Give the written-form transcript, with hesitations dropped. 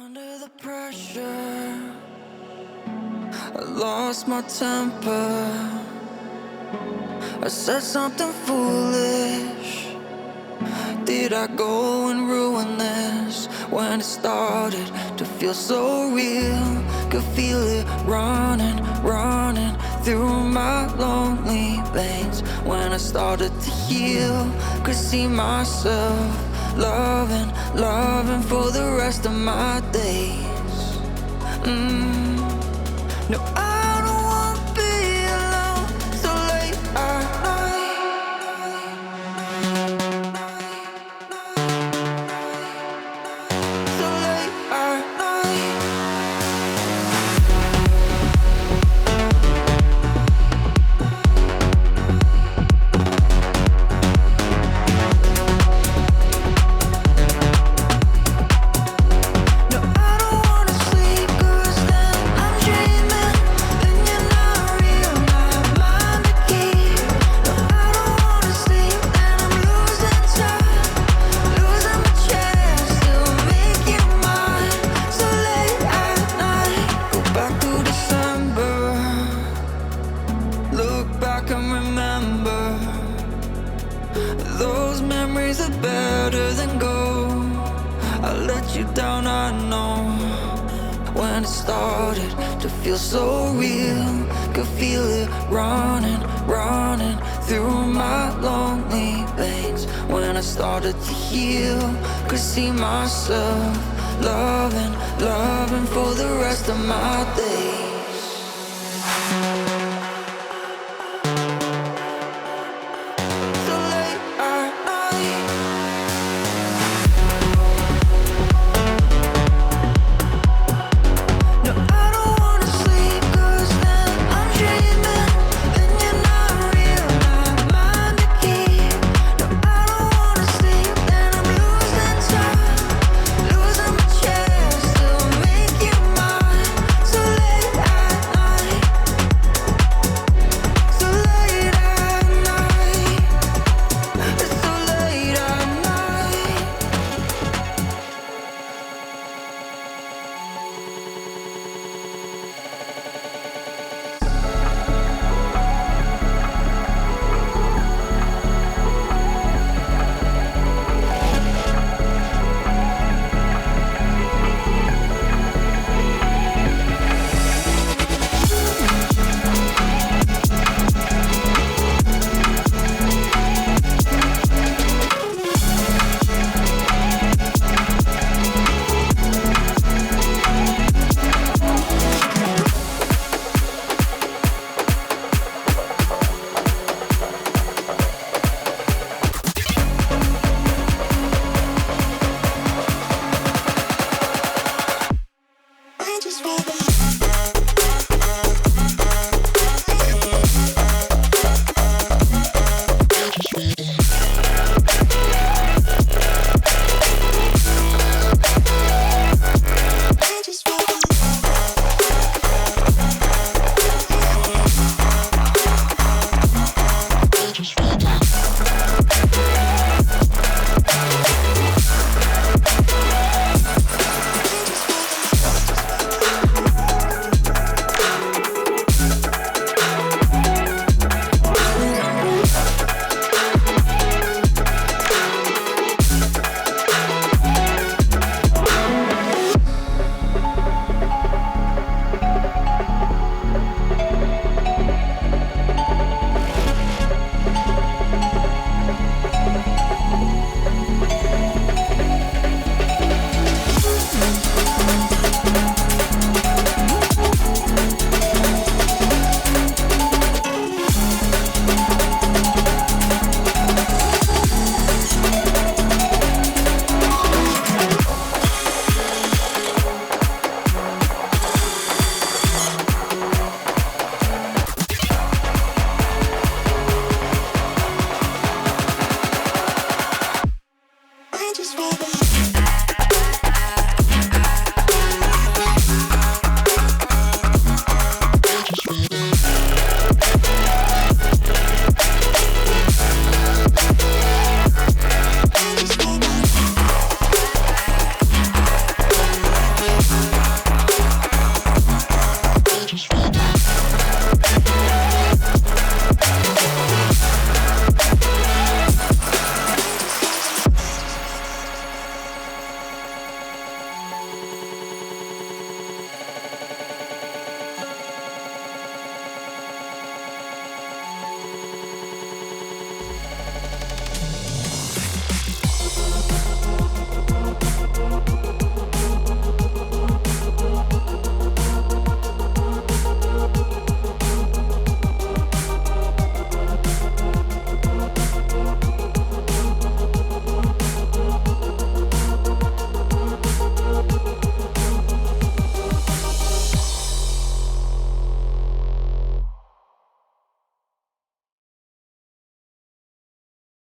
Under the pressure, I lost my temper. I said something foolish. Did I go and ruin this? When it started to feel so real, could feel it running, running through my lonely veins. When I started to heal, could see myself loving, loving for the rest of my days. No, I don't want to be alone so late at night. So late at night. No, I don't wanna sleep 'cause then I'm dreaming, and you're not real, my mind to keep. No, I don't wanna sleep and I'm losing time, losing my chance to make you mine. So late at night, go back to December, look back and remember. Those memories are better than gold. I let you down, I know. When it started to feel so real, could feel it running, running through my lonely veins. When I started to heal, could see myself loving, loving for the rest of my days.